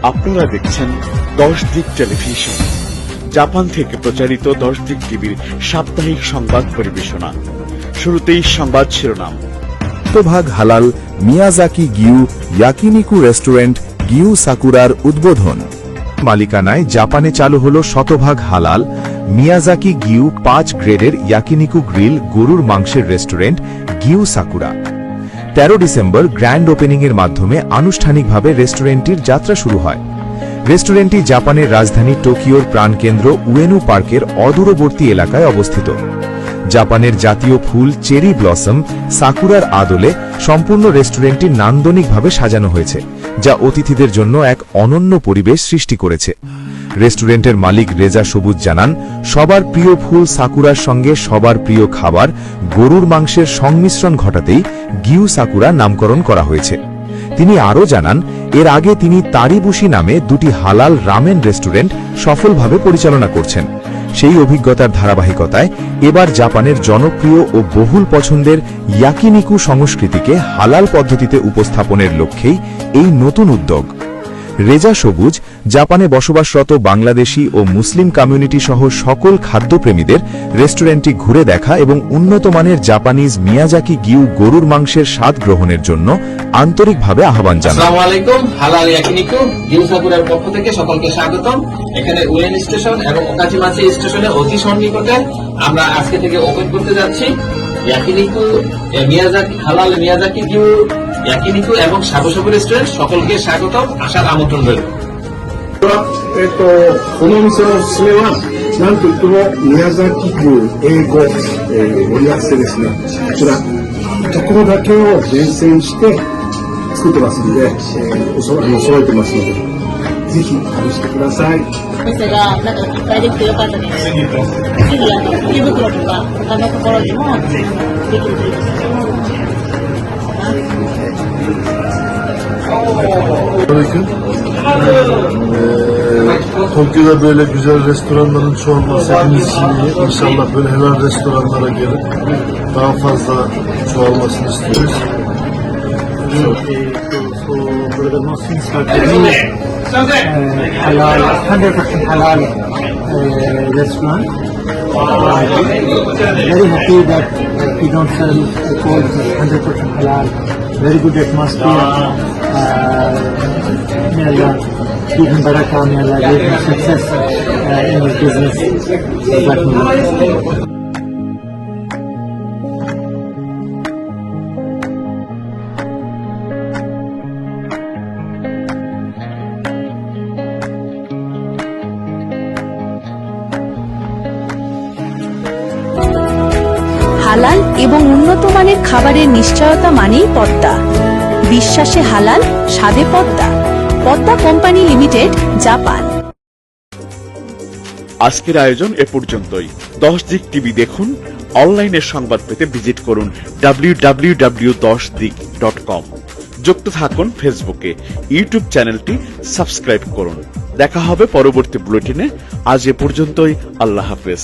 আপনারা দেখছেন 10 দিক টেলিভিশন, জাপান থেকে প্রচারিত 10 দিক টিভির সাপ্তাহিক সংবাদ পরিবেশনা। শুরুতেই সংবাদ শিরোনাম। শতভাগ হালাল মিয়াজাকি গিউ ইয়াকিনিকু রেস্টুরেন্ট গিউ সাকুরার উদ্বোধন। মালিকানায় জাপানে চালু হল শতভাগ হালাল মিয়াজাকি গিউ 5 গ্রেডের ইয়াকিনিকু গ্রিল গরুর মাংসের রেস্টুরেন্ট গিউ সাকুরা। 13 ডিসেম্বর গ্র্যান্ড ওপেনিংয়ের মাধ্যমে আনুষ্ঠানিকভাবে রেস্টুরেন্টটির যাত্রা শুরু হয়। রেস্টুরেন্টটি জাপানের রাজধানী টোকিওর প্রাণকেন্দ্র উয়েনু পার্কের অদূরবর্তী এলাকায় অবস্থিত। জাপানের জাতীয় ফুল চেরি ব্লসম সাকুরার আদলে সম্পূর্ণ রেস্টুরেন্টটি নান্দনিকভাবে সাজানো হয়েছে, যা অতিথিদের জন্য এক অনন্য পরিবেশ সৃষ্টি করেছে। রেস্টুরেন্টের মালিক রেজা সবুজ জানান, সবার প্রিয় ফুল সাকুরার সঙ্গে সবার প্রিয় খাবার গরুর মাংসের সংমিশ্রণ ঘটাতেই গিউ সাকুরা নামকরণ করা হয়েছে। তিনি আরও জানান, এর আগে তিনি তারিবুশি নামে 2টি হালাল রামেন রেস্টুরেন্ট সফলভাবে পরিচালনা করছেন। সেই অভিজ্ঞতার ধারাবাহিকতায় এবার জাপানের জনপ্রিয় ও বহুল পছন্দের ইয়াকিনিকু সংস্কৃতিকে হালাল পদ্ধতিতে উপস্থাপনের লক্ষ্যেই এই নতুন উদ্যোগ। রেজা সবুজ জাপানে বসবাসরত বাংলাদেশি ও মুসলিম কমিউনিটি সহ সকল খাদ্যপ্রেমীদের রেস্টুরেন্টটি ঘুরে দেখা এবং উন্নত মানের জাপানিজ মিয়াজাকি গিউ গরুর মাংসের স্বাদ গ্রহণের জন্য আন্তরিকভাবে আহ্বান জানান। আসসালামু আলাইকুম। হালাল ইয়াকিনিকু গিউ সাকুরার পক্ষ থেকে সকলকে স্বাগতম। এখানে উয়েন স্টেশন এবং ওকাজিমাচি স্টেশনে অতি সন্নিকটে আমরা আজকে থেকে ওপেন করতে যাচ্ছি ইয়াকিনিকু মিয়াজাকি হালাল মিয়াজাকি গিউ ইয়াকিনিকু এবং সাবু সাবু রেস্টুরেন্ট। সকলকে স্বাগতম, আসার আমন্ত্রণ রইল। このお店のおすすめはなんといっても宮崎牛英語、盛り合わせですね。こちらところだけを厳選して作ってますので、揃えてますのでぜひ試してください。お店がなんかいっぱいできてよかったです。ぜひ池袋とか他のところにもできるといいですね。Tokyo'da böyle güzel restoranların çoğalması hepimiz için iyi. İnşallah böyle helal restoranlara gelip daha fazla çoğalmasını istiyoruz. For the Muslims halal, 100% halal restaurant. Very happy that we don't sell cold, 100% halal. Very good atmosphere. May Allah give him barakah, may Allah give him success in his business. Jazakumullah. হালাল এবং উন্নত মানের খাবারের নিশ্চয়তা মানেই পদ্মা। বিশ্বাসে হালাল, স্বাদে Padma. Padma company limited, Japan. আজকের আয়োজন এ পর্যন্তই। 10 দিক টিভি দেখুন। অনলাইনে সংবাদ পেতে ভিজিট করুন www.10dik.com। যুক্ত থাকুন ফেসবুকে, ইউটিউব চ্যানেলটি সাবস্ক্রাইব করুন। দেখা হবে পরবর্তী বুলেটিনে। আজ এ পর্যন্তই। আল্লাহ হাফেজ।